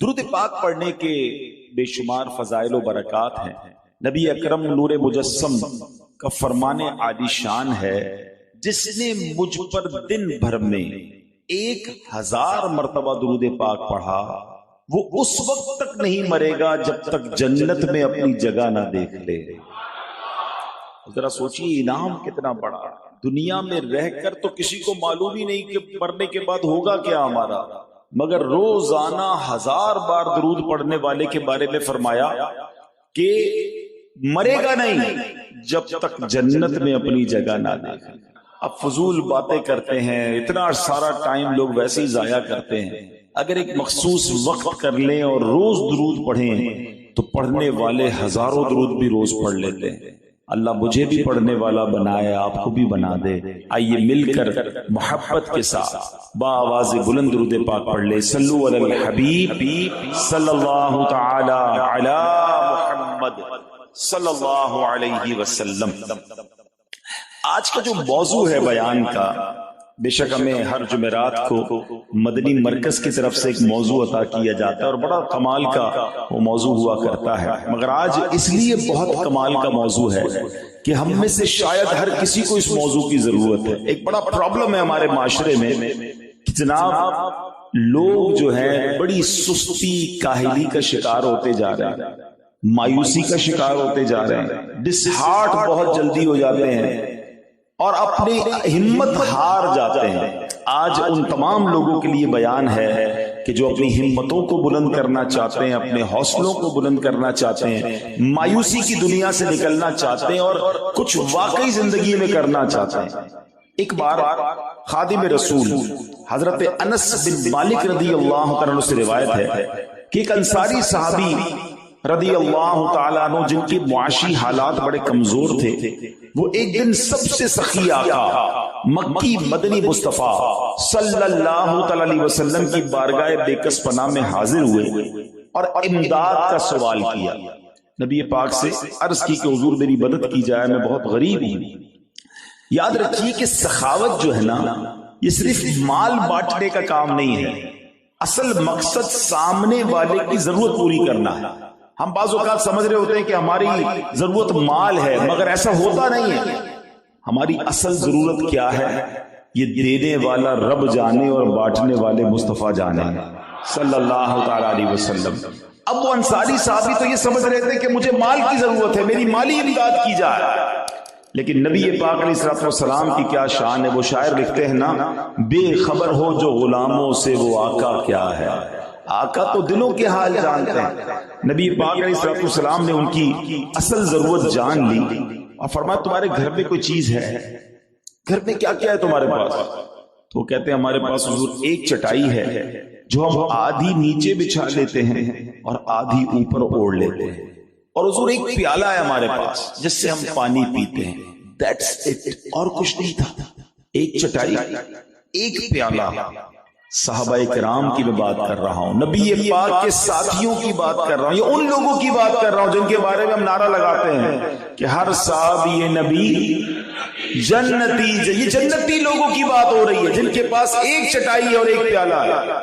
درود پاک پڑھنے کے بے شمار فضائل و برکات ہیں۔ نبی اکرم نور مجسم کا فرمان عالی شان ہے، جس نے مجھ پر دن بھر میں 1000 مرتبہ درود پاک پڑھا، وہ اس وقت تک نہیں مرے گا جب تک جنت میں اپنی جگہ نہ دیکھ لے۔ ذرا سوچیے انعام کتنا بڑا۔ دنیا میں رہ کر تو کسی کو معلوم ہی نہیں کہ مرنے کے بعد ہوگا کیا ہمارا، مگر روزانہ 1000 بار درود پڑھنے والے کے بارے میں فرمایا کہ مرے گا نہیں جب تک جنت میں اپنی جگہ نہ دیکھے۔ اب فضول باتیں کرتے ہیں، اتنا سارا ٹائم لوگ ویسے ہی ضائع کرتے ہیں۔ اگر ایک مخصوص وقت کر لیں اور روز درود پڑھیں تو پڑھنے والے ہزاروں درود بھی روز پڑھ لیتے ہیں۔ اللہ مجھے بھی پڑھنے والا بنائے، آپ کو بھی بنا دے۔ آئیے مل کر محبت کے ساتھ بآواز بلند درود پاک پڑھ لے۔ صلو علی الحبیب صلی اللہ تعالی علی محمد صلی اللہ علیہ وسلم۔ آج کا جو موضوع ہے بیان کا، بے شک ہمیں ہر جمعرات کو مدنی مرکز کی طرف سے ایک موضوع عطا کیا جاتا ہے اور بڑا کمال کا وہ موضوع ہوا کرتا ہے، مگر آج اس لیے بہت کمال کا موضوع ہے کہ ہم میں سے شاید ہر کسی کو اس موضوع کی ضرورت ہے۔ ایک بڑا پرابلم ہے ہمارے معاشرے میں کہ جناب لوگ جو ہے بڑی سستی کاہلی کا شکار ہوتے جا رہے ہیں، مایوسی کا شکار ہوتے جا رہے ہیں، ڈس ہارٹ بہت جلدی ہو جاتے ہیں اور اپنی ہمت ہار جاتے ہیں۔ آج ان تمام لوگوں کے لیے بیان ہے کہ جو اپنی ہمتوں کو بلند کرنا چاہتے ہیں، اپنے حوصلوں کو بلند کرنا چاہتے ہیں، مایوسی کی دنیا سے نکلنا چاہتے ہیں اور کچھ واقعی زندگی میں کرنا چاہتے ہیں۔ ایک بار خادم رسول حضرت انس بن مالک رضی اللہ عنہ سے روایت ہے کہ ایک انصاری صحابی رضی اللہ تعالیٰ عنہ جن کی معاشی حالات بڑے کمزور تھے، وہ ایک دن سب سے سخی آقا مکی مدنی مصطفیٰ صلی اللہ علیہ وسلم کی بارگاہ بے کس پناہ میں حاضر ہوئے اور امداد کا سوال کیا۔ نبی پاک سے عرض کی کہ حضور میری مدد کی جائے، میں بہت غریب ہوں۔ یاد رکھیے کہ سخاوت جو ہے نا، یہ صرف مال بانٹنے کا کام نہیں ہے، اصل مقصد سامنے والے کی ضرورت پوری کرنا ہے۔ ہم بعض اوقات سمجھ رہے ہوتے ہیں کہ ہماری ضرورت مال ہے، مگر ایسا ہوتا نہیں ہے۔ ہماری اصل ضرورت کیا ہے یہ دینے والا رب جانے اور بانٹنے والے مصطفیٰ جانے صلی اللہ تعالی علیہ وسلم۔ اب وہ انصاری صحابی تو یہ سمجھ رہے تھے کہ مجھے مال کی ضرورت ہے، میری مالی امداد کی جائے، لیکن نبی پاک علیہ الصلوۃ والسلام کی کیا شان ہے۔ وہ شاعر لکھتے ہیں نا، بے خبر ہو جو غلاموں سے وہ آقا کیا ہے۔ آقا تو دلوں کے حال جانتے ہیں۔ نبی پاک علیہ الصلوۃ والسلام نے ان کی اصل ضرورت جان لی اور فرمایا تمہارے گھر میں کوئی چیز ہے؟ گھر میں کیا کیا ہے تمہارے پاس؟ تو وہ کہتے ہیں ہمارے پاس حضور ایک چٹائی ہے جو ہم آدھی نیچے بچھا لیتے ہیں اور آدھی اوپر اوڑھ لیتے ہیں، اور حضور ایک پیالہ ہے ہمارے پاس جس سے ہم پانی پیتے ہیں، دیٹس اٹ، اور کچھ نہیں تھا۔ ایک چٹائی، ایک پیالہ۔ صحابہ کرام کی میں بات کر رہا ہوں، نبی پاک کے ساتھیوں کی بات کر رہا ہوں، یہ ان لوگوں کی بات کر رہا ہوں جن کے بارے میں ہم نعرہ لگاتے ہیں کہ ہر صحابی نبی جنتی۔ یہ جنتی لوگوں کی بات ہو رہی ہے جن کے پاس ایک چٹائی اور ایک پیالہ ہے۔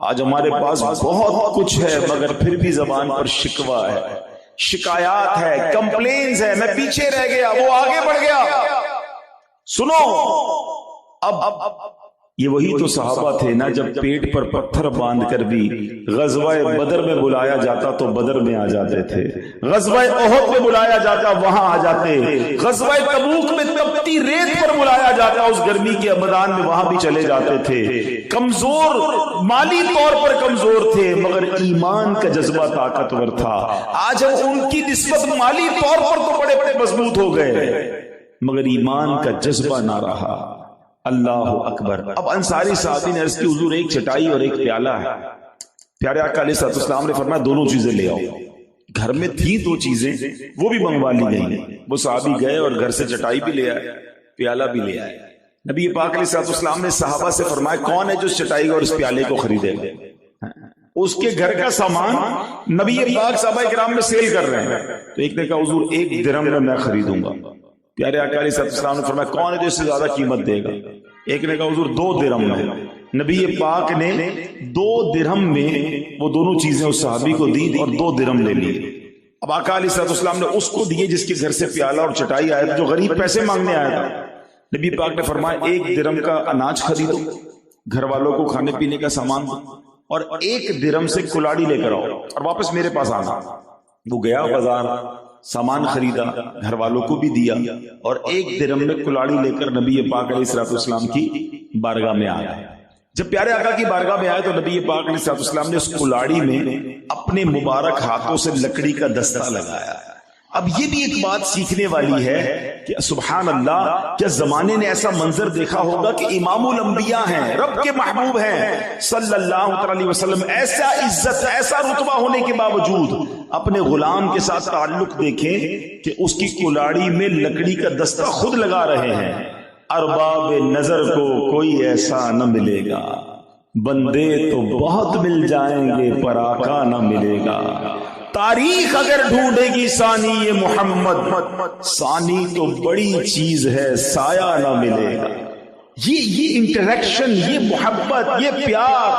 آج ہمارے پاس بہت کچھ ہے مگر پھر بھی زبان پر شکوہ ہے، شکایات ہے، کمپلینز ہے، میں پیچھے رہ گیا، وہ آگے بڑھ گیا۔ سنو، اب یہ وہی تو صحابہ تھے نا جب پیٹ پر پتھر باندھ کر بھی غزوہ بدر میں بلایا جاتا تو بدر میں آ جاتے تھے، غزوہ احد میں بلایا جاتا وہاں آ جاتے، غزوہ تبوک میں تپتی ریت پر بلایا جاتا اس گرمی کے میدان میں وہاں بھی چلے جاتے تھے۔ کمزور، مالی طور پر کمزور تھے مگر ایمان کا جذبہ طاقتور تھا۔ آج ہم ان کی نسبت مالی طور پر تو بڑے بڑے مضبوط ہو گئے مگر ایمان کا جذبہ نہ رہا۔ اللہ اکبر۔ اب انصاری صحابی نے عرض کی حضور ایک چٹائی اور ایک پیالہ ہے۔ پیارے آقا علیہ الصلوۃ والسلام نے فرمایا دونوں چیزیں لے آؤ۔ گھر میں تھی دو چیزیں، وہ بھی منگوا لی گئی۔ وہ صحابی گئے اور گھر سے چٹائی بھی لے آئے، پیالہ بھی لے آئے۔ نبی پاک علیہ الصلوۃ والسلام نے صحابہ سے فرمایا کون ہے جو اس چٹائی اور اس پیالے کو خریدے گا؟ اس کے گھر کا سامان نبی پاک صحابہ کرام میں سیل کر رہے ہیں، تو ایک نے کہا حضور 1 درہم میں خریدوں گا۔ پیارے آقا علیہ السلام نے فرمایا کون ہے جو اس سے زیادہ قیمت دے گا؟ ایک نے کہا حضور 2 درہم میں۔ نبی پاک نے 2 درہم میں وہ دونوں چیزیں اس صحابی کو دی اور 2 درہم لے لیے. اب آقا علیہ السلام نے اس کو دیے جس کے گھر سے پیالہ اور چٹائی آیا تھا، جو غریب پیسے مانگنے آیا تھا. نبی پاک نے فرمایا 1 درہم کا اناج خریدو، گھر والوں کو کھانے پینے کا سامان دو، اور 1 درہم سے کلاڑی لے کر آؤ اور واپس میرے پاس آنا. وہ گیا بازار، سامان خریدا، گھر والوں کو بھی دیا، اور 1 درہم میں کلاڑی لے کر نبی پاک علیہ السلام کی بارگاہ میں آیا. جب پیارے آقا کی بارگاہ میں آئے تو نبی پاک علیہ السلام نے اس کلاڑی میں اپنے مبارک ہاتھوں سے لکڑی کا دستہ لگایا. اب یہ بھی ایک بات سیکھنے والی ہے کہ سبحان اللہ، کیا زمانے نے ایسا منظر دیکھا ہوگا کہ امام الانبیاء ہیں، رب کے محبوب ہیں صلی اللہ علیہ وسلم، ایسا عزت، ایسا رتبہ ہونے کے باوجود اپنے غلام کے ساتھ تعلق دیکھیں کہ اس کی کلاڑی میں لکڑی کا دستہ خود لگا رہے ہیں. ارباب نظر کو کوئی ایسا نہ ملے گا، بندے تو بہت مل جائیں گے پر آقا نہ ملے گا. تاریخ اگر ڈھونڈے گی ثانی محمد، ثانی تو بڑی چیز ہے، سایہ نہ ملے گا. یہ انٹریکشن، یہ محبت، یہ پیار،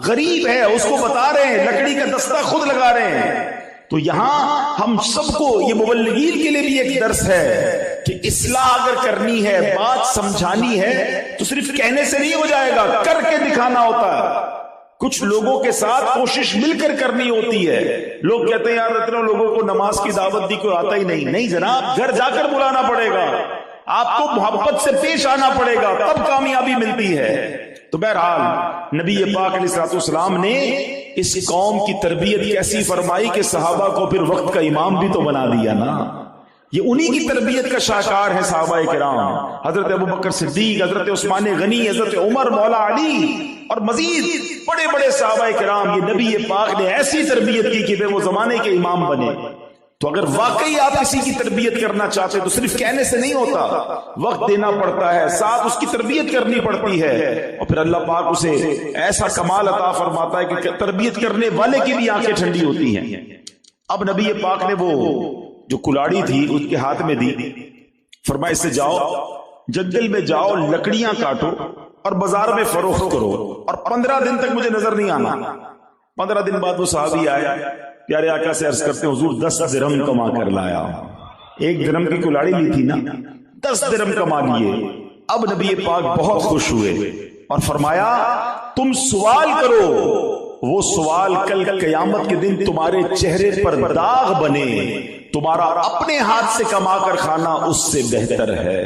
غریب ہے اس کو بتا رہے ہیں، لکڑی کا دستہ خود لگا رہے ہیں. تو یہاں ہم سب کو، یہ مبلغین کے لیے بھی ایک درس ہے کہ اصلاح اگر کرنی ہے، بات سمجھانی ہے تو صرف کہنے سے نہیں ہو جائے گا، کر کے دکھانا ہوتا ہے. کچھ لوگوں کے ساتھ کوشش مل کر کرنی ہوتی ہے. لوگ کہتے ہیں یار اتنے لوگوں کو نماز کی دعوت دی، کوئی آتا ہی نہیں. نہیں جناب، گھر جا کر بلانا پڑے گا، آپ کو محبت سے پیش آنا پڑے گا، تب کامیابی ملتی ہے. تو بہرحال نبی پاک علیہ السلام نے اس قوم کی تربیت کیسی فرمائی کہ صحابہ کو پھر وقت کا امام بھی تو بنا دیا نا. یہ انہی کی تربیت کا شاہکار ہے صحابہ کرام، حضرت ابوبکر صدیق، حضرت عثمان غنی، حضرت عمر مولا علی، اور مزید بڑے بڑے صحابہ کرام. یہ نبی پاک نے ایسی تربیت کی کہ وہ زمانے کے امام بنے. تو اگر واقعی آپ کسی کی تربیت کرنا چاہتے تو صرف کہنے سے نہیں ہوتا، وقت دینا پڑتا ہے، ساتھ اس کی تربیت کرنی پڑتی ہے، اور پھر اللہ پاک اسے ایسا کمال عطا فرماتا ہے کہ تربیت کرنے والے کی بھی آنکھیں ٹھنڈی ہوتی ہیں. اب نبی پاک نے وہ جو کلاڑی تھی اس کے ہاتھ میں دی، فرمایا اس سے جاؤ، جنگل میں جاؤ، لکڑیاں کاٹو اور بازار میں فروخت کرو، اور 15 دن تک مجھے نظر نہیں آنا. 15 دن بعد وہ صحابی آیا، پیارے آقا سے عرض کرتے ہیں حضور 10 درہم کما کر لایا. 1 درہم کی کلاڑی لی تھی نا، 10 درہم کما لیے. اب نبی پاک بہت خوش ہوئے اور فرمایا تم سوال کرو، وہ سوال کل قیامت کے دن تمہارے چہرے پر داغ بنے. تمہارا اپنے ہاتھ سے کما کر کھانا اس سے بہتر ہے.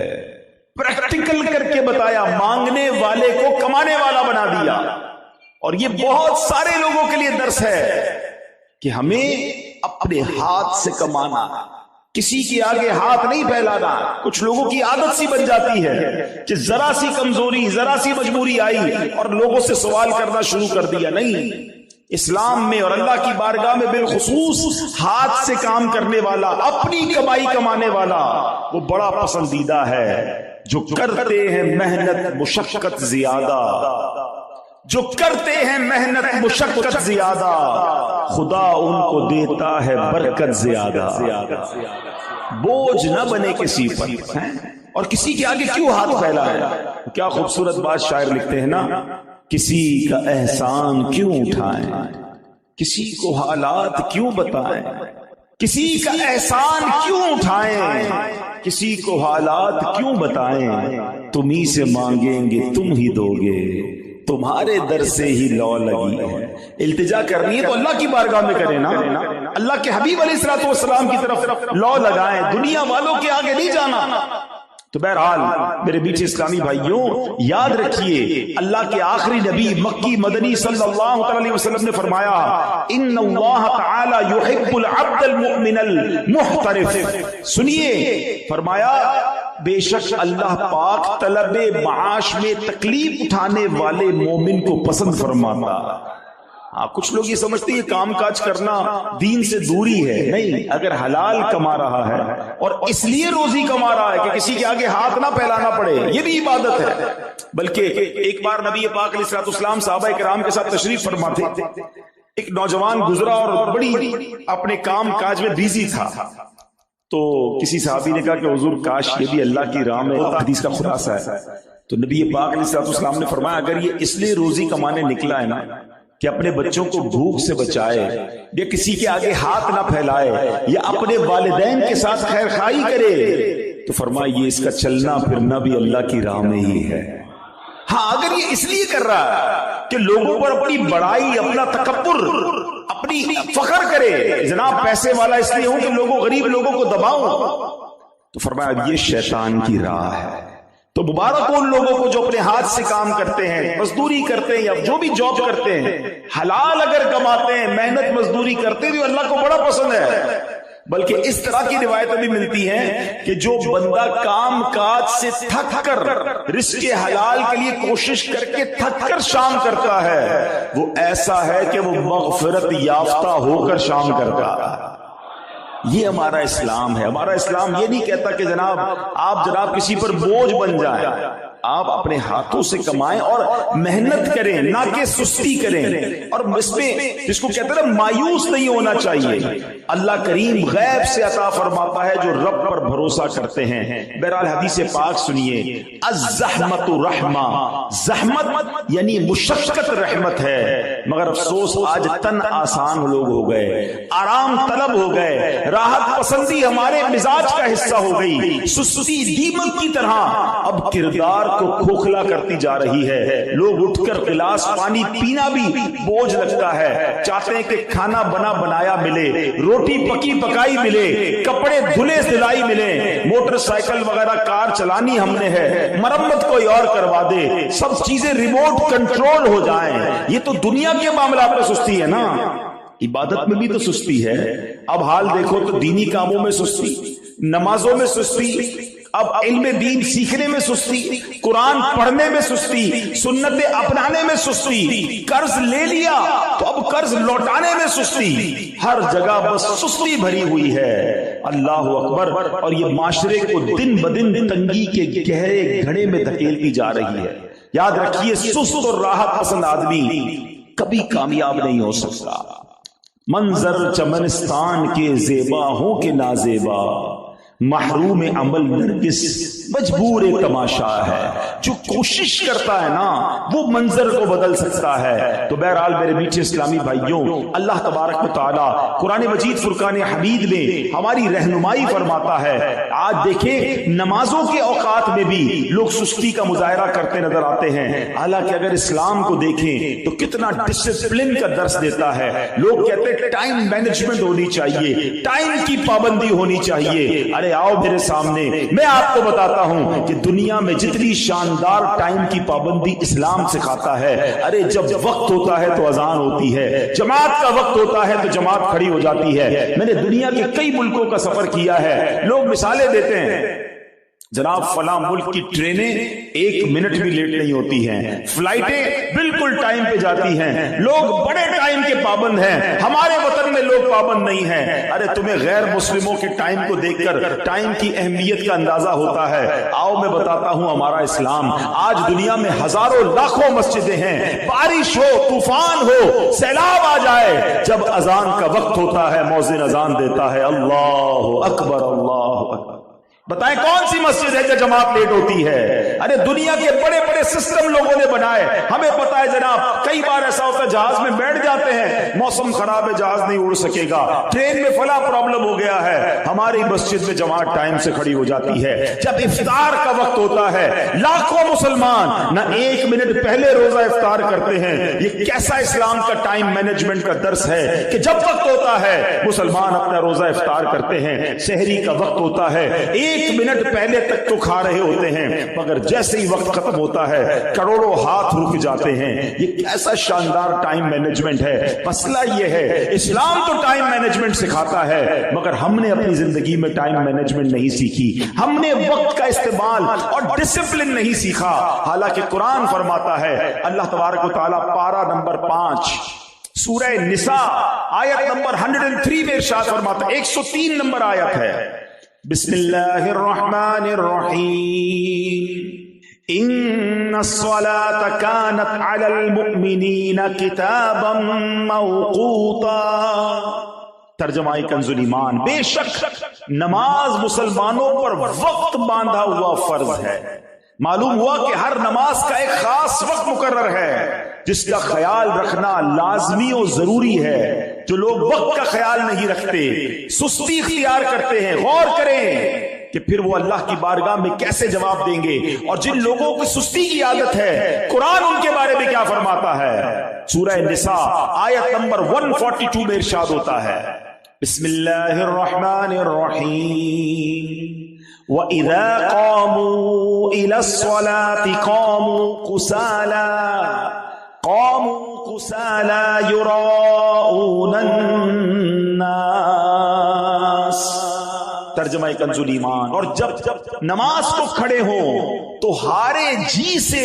پریکٹیکل کر کے بتایا، مانگنے والے کو کمانے والا بنا دیا. اور یہ بہت سارے لوگوں کے لیے درس ہے کہ ہمیں اپنے ہاتھ سے کمانا، کسی کے آگے ہاتھ نہیں پھیلانا. کچھ لوگوں کی عادت سی بن جاتی ہے کہ ذرا سی کمزوری، ذرا سی مجبوری آئی اور لوگوں سے سوال کرنا شروع کر دیا. نہیں، اسلام میں اور اللہ کی بارگاہ میں بالخصوص ہاتھ سے کام کرنے والا، اپنی کمائی کمانے والا وہ بڑا پسندیدہ ہے. جو کرتے ہیں محنت مشقت زیادہ، جو کرتے ہیں محنت مشقت زیادہ، خدا ان کو دیتا ہے برکت زیادہ. بوجھ نہ بنے کسی پر، اور کسی کے آگے کیوں ہاتھ پھیلائے. کیا خوبصورت بات شاعر لکھتے ہیں نا، کسی کا احسان کیوں اٹھائیں، کسی کو حالات کیوں بتائیں، کسی کا احسان کیوں اٹھائیں، کسی کو حالات کیوں بتائیں. تم ہی سے مانگیں گے تم ہی دو گے، تمہارے در سے ہی لو لگی ہے. التجا کرنی ہے تو اللہ کی بارگاہ میں کریں نا، اللہ کے حبیب علیہ الصلوۃ والسلام کی طرف لو لگائیں، دنیا والوں کے آگے نہیں جانا. تو بہرحال میرے میٹھے اسلامی بھائیوں، یاد رکھیے اللہ کے آخری نبی مکی مدنی صلی اللہ علیہ وسلم نے فرمایا ان اللہ تعالی یحب العبد المؤمن المحترف. سنیے، فرمایا بے شک اللہ پاک طلب معاش میں تکلیف اٹھانے والے مومن کو پسند فرماتا. کچھ لوگ یہ سمجھتے ہیں یہ کام کاج کرنا دین سے دوری ہے. نہیں، اگر حلال کما رہا ہے اور اس لیے روزی کما رہا ہے کہ کسی کے آگے ہاتھ نہ پھیلانا پڑے، یہ بھی عبادت ہے. بلکہ ایک بار نبی پاک علیہ السلام صحابہ کرام کے ساتھ تشریف فرما تھے. ایک نوجوان گزرا اور بڑی اپنے کام کاج میں بیزی تھا. تو کسی صحابی نے کہا کہ حضور کاش یہ بھی اللہ کی راہ میں، حدیث کا خلاصہ ہے، تو نبی پاک علیہ السلام نے فرمایا اگر یہ اس لیے روزی کمانے نکلا ہے نا کہ اپنے بچوں کو بھوک سے بچائے یا کسی کے آگے ہاتھ نہ پھیلائے یا اپنے والدین کے ساتھ خیر خواہی کرے، تو فرمایا یہ اس کا چلنا پھرنا بھی اللہ کی راہ میں ہی ہے۔ ہاں اگر یہ اس لیے کر رہا ہے کہ لوگوں پر اپنی بڑائی، اپنا تکبر، اپنی فخر کرے، جناب پیسے والا اس لیے ہوں کہ غریب لوگوں کو دباؤں، تو فرمایا یہ شیطان کی راہ ہے۔ تو مبارک ان لوگوں کو جو اپنے ہاتھ سے کام کرتے ہیں، مزدوری کرتے ہیں یا جو بھی جاب کرتے ہیں، حلال اگر کماتے ہیں، محنت مزدوری کرتے ہیں تو اللہ کو بڑا پسند ہے۔ بلکہ اس طرح کی روایتیں بھی ملتی ہیں کہ جو بندہ کام کاج سے تھک کر رزق حلال کے لیے کوشش کر کے تھک کر شام کرتا ہے، وہ ایسا ہے کہ وہ مغفرت یافتہ ہو کر شام کرتا ہے۔ یہ ہمارا اسلام ہے۔ ہمارا اسلام یہ نہیں کہتا کہ آپ کسی پر بوجھ بن جائیں، آپ اپنے ہاتھوں سے کمائیں اور محنت کریں، نہ کہ سستی کریں، اور اس میں جس کو کہتے ہیں مایوس نہیں ہونا چاہیے۔ اللہ کریم غیب سے عطا فرماتا ہے جو رب پر بھروسہ کرتے ہیں۔ بہرحال حدیث پاک سنیے، الزحمت رحمہ، زحمت یعنی مشقت رحمت ہے، مگر افسوس آج تن آسان لوگ ہو گئے، آرام طلب ہو گئے، راحت پسندی ہمارے مزاج کا حصہ ہو گئی، سستی دیمک کی طرح اب کردار کو کھوکھلا کرتی جا رہی ہے۔ لوگ اٹھ کر گلاس پانی پینا بھی بوجھ لگتا ہے، چاہتے ہیں کہ کھانا بنا بنایا ملے، روٹی پکی پکائی ملے، کپڑے دھلے دھلائی ملے، موٹر سائیکل وغیرہ کار چلانی ہم نے ہے، مرمت کوئی اور کروا دے، سب چیزیں ریموٹ کنٹرول ہو جائیں۔ یہ تو دنیا کے معاملات میں سستی ہے نا، عبادت میں بھی تو سستی ہے۔ اب حال دیکھو تو دینی کاموں میں سستی، نمازوں میں سستی، اب علم دین سیکھنے میں سستی، قرآن پڑھنے میں سستی، سنتیں اپنانے میں سستی، قرض لے لیا تو اب قرض لوٹانے میں سستی، ہر جگہ بس سستی بھری ہوئی ہے۔ اللہ اکبر۔ اور یہ معاشرے کو دن بدن تنگی کے گہرے گھڑے میں دھکیلتی جا رہی ہے۔ یاد رکھیے سست اور راحت پسند آدمی کبھی کامیاب نہیں ہو سکتا۔ منظر چمنستان کے زیبا ہوں کہ نازیبا، محروم عمل نرگس مجبور تماشا ہے۔ جو کوشش کرتا ہے نا وہ منظر کو بدل سکتا ہے۔ تو بہرحال میرے میٹھے اسلامی بھائیوں، اللہ تبارک و تعالی قرآن مجید فرقان حمید میں ہماری رہنمائی فرماتا ہے۔ آج دیکھیں نمازوں کے اوقات میں بھی لوگ سستی کا مظاہرہ کرتے نظر آتے ہیں، حالانکہ اگر اسلام کو دیکھیں تو کتنا ڈسپلن کا درس دیتا ہے۔ لوگ کہتے ہیں ٹائم مینجمنٹ ہونی چاہیے، ٹائم کی پابندی ہونی چاہیے۔ ارے آؤ میرے سامنے، میں آپ کو بتاتا ہوں کہ دنیا میں جتنی شاندار ٹائم کی پابندی اسلام سکھاتا ہے، ارے جب وقت ہوتا ہے تو اذان ہوتی ہے، جماعت کا وقت ہوتا ہے تو جماعت کھڑی ہو جاتی ہے۔ میں نے دنیا کے کئی ملکوں کا سفر کیا ہے، لوگ مثالیں دیتے ہیں، جناب فلاں ملک کی ٹرینیں 1 منٹ بھی لیٹ نہیں ہوتی ہیں، فلائٹیں بالکل ٹائم پہ جاتی ہیں، لوگ بڑے ٹائم کے پابند ہیں، ہمارے وطن میں لوگ پابند نہیں ہیں۔ ارے تمہیں غیر مسلموں کے ٹائم کو دیکھ کر ٹائم کی اہمیت کا اندازہ ہوتا ہے۔ آؤ میں بتاتا ہوں ہمارا اسلام۔ آج دنیا میں ہزاروں لاکھوں مسجدیں ہیں، بارش ہو، طوفان ہو، سیلاب آ جائے، جب اذان کا وقت ہوتا ہے مؤذن اذان دیتا ہے، اللہ اکبر اللہ اکبر۔ بتائیں کون سی مسجد ہے جو جماعت لیٹ ہوتی ہے؟ ارے دنیا کے بڑے بڑے سسٹم لوگوں نے بنائے، ہمیں پتا ہے جناب، کئی بار ایسا ہوتا ہے جہاز میں بیٹھ جاتے ہیں، موسم خراب ہے جہاز نہیں اڑ سکے گا، ٹرین میں فلاں پرابلم ہو گیا ہے، ہماری مسجد میں جماعت ٹائم سے کھڑی ہو جاتی ہے۔ جب افطار کا وقت ہوتا ہے لاکھوں مسلمان نہ 1 منٹ پہلے روزہ افطار کرتے ہیں۔ یہ کیسا اسلام کا ٹائم مینجمنٹ کا درس ہے کہ جب وقت ہوتا ہے مسلمان اپنا روزہ افطار کرتے ہیں، سحری کا وقت ہوتا ہے 1 منٹ پہلے تک تو کھا رہے ہوتے ہیں، مگر جیسے ہی وقت ختم ہوتا ہے کروڑوں ہاتھ رک جاتے ہیں۔ یہ کیسا شاندار ٹائم مینجمنٹ ہے۔ مسئلہ یہ ہے اسلام تو ٹائم مینجمنٹ سکھاتا ہے، مگر ہم نے اپنی زندگی میں ٹائم مینجمنٹ نہیں سیکھی، ہم نے وقت کا استعمال اور ڈسپلن نہیں سیکھا۔ حالانکہ قرآن فرماتا ہے، اللہ تبارک و تعالیٰ پارہ نمبر 5 سورہ نساء آیت نمبر 103 میں ارشاد فرماتا ہے، 103 نمبر آیت ہے، بسم اللہ الرحمن الرحیم، ان الصلاة كانت على المؤمنین کتابا موقوتا۔ ترجمہ کنز ایمان، بے شک نماز مسلمانوں پر وقت باندھا ہوا فرض ہے۔ معلوم ہوا کہ ہر نماز کا ایک خاص وقت مقرر ہے جس کا خیال رکھنا لازمی و ضروری ہے. جو لوگ وقت کا خیال نہیں رکھتے، سستی اختیار کرتے ہیں، غور کریں کہ پھر وہ اللہ کی بارگاہ میں کیسے جواب دیں گے. اور جن لوگوں کو سستی کی عادت ہے، قرآن ان کے بارے میں کیا فرماتا ہے؟ سورہ نساء آیت نمبر 142 میں ارشاد ہوتا ہے، بسم اللہ الرحمن الرحیم، وَإِذَا قَامُوا إِلَى الصَّلَاةِ قَامُوا كُسَالَى يُرَاءُونَ النَّاسَ. ترجمہ کنز الایمان. اور جب نماز کو کھڑے ہوں تو ہارے جی سے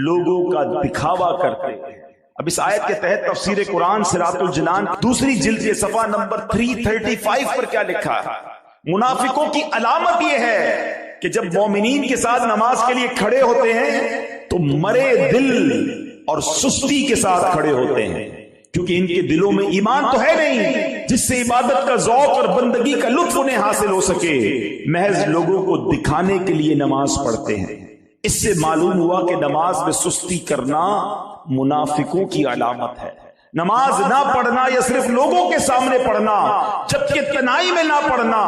لوگوں کا دکھاوا کرتے ہیں. اب اس آیت کے تحت تفسیر قرآن صراط الجنان دوسری جلد کے صفحہ نمبر 335 پر کیا لکھا ہے؟ منافقوں کی علامت یہ ہے کہ جب مومنین کے ساتھ نماز کے لیے کھڑے ہوتے ہیں تو مرے دل اور سستی کے ساتھ کھڑے ہوتے ہیں، کیونکہ ان کے دلوں میں ایمان تو ہے نہیں جس سے عبادت کا ذوق اور بندگی کا لطف انہیں حاصل ہو سکے. محض لوگوں کو دکھانے کے لیے نماز پڑھتے ہیں. اس سے معلوم ہوا کہ نماز میں سستی کرنا منافقوں کی علامت ہے. نماز نہ پڑھنا یا صرف لوگوں کے سامنے پڑھنا، جبکہ تنہائی میں نہ پڑھنا،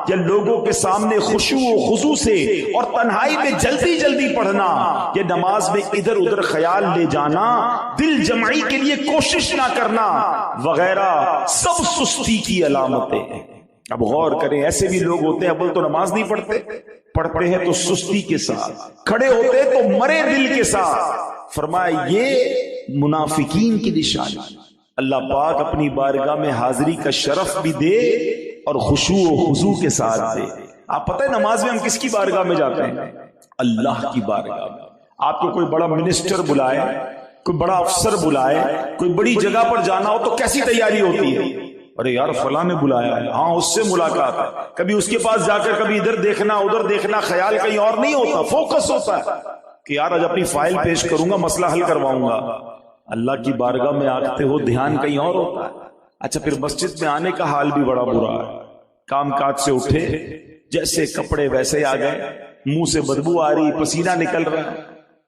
یا لوگوں کے سامنے خشوع و خضوع سے اور تنہائی میں جلدی جلدی پڑھنا، یا نماز میں ادھر ادھر خیال لے جانا، دل جمعی کے لیے کوشش نہ کرنا وغیرہ، سب سستی کی علامتیں ہیں. اب غور کریں، ایسے بھی لوگ ہوتے ہیں اول تو نماز نہیں پڑھتے ہیں تو سستی کے ساتھ، کھڑے ہوتے تو مرے دل کے ساتھ. فرمایا یہ منافقین کی نشانی. اللہ پاک اپنی بارگاہ میں حاضری کا شرف بھی دے اور خشوع و خضوع کے ساتھ دے. آپ پتہ ہے نماز میں ہم کس کی بارگاہ میں جاتے ہیں؟ اللہ کی بارگاہ میں. آپ کو کوئی بڑا منسٹر بلائے، کوئی بڑا افسر بلائے، کوئی بڑی جگہ پر جانا ہو تو کیسی تیاری ہوتی ہے؟ ارے یار فلاں نے بلایا ہے، ہاں اس سے ملاقات ہے. کبھی اس کے پاس جا کر کبھی ادھر دیکھنا ادھر دیکھنا، خیال کہیں اور نہیں ہوتا، فوکس ہوتا ہے کہ یار آج اپنی فائل پیش کروں گا، مسئلہ حل کرواؤں گا. اللہ کی بارگاہ میں آتے ہو دھیان کہیں اور ہوتا ہے. اچھا پھر مسجد میں آنے کا حال بھی بڑا برا ہے. کام کاج سے اٹھے، جیسے کپڑے ویسے آ گئے، منہ سے بدبو آ رہی، پسینہ نکل رہا ہے.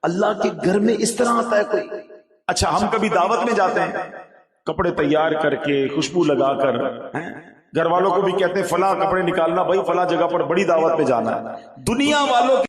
اللہ کے گھر میں اس طرح آتا ہے کوئی؟ اچھا ہم کبھی دعوت میں جاتے ہیں، کپڑے تیار کر کے خوشبو لگا کر، گھر والوں کو بھی کہتے ہیں فلاں کپڑے نکالنا بھائی، فلاں جگہ پر بڑی دعوت میں جانا ہے. دنیا والوں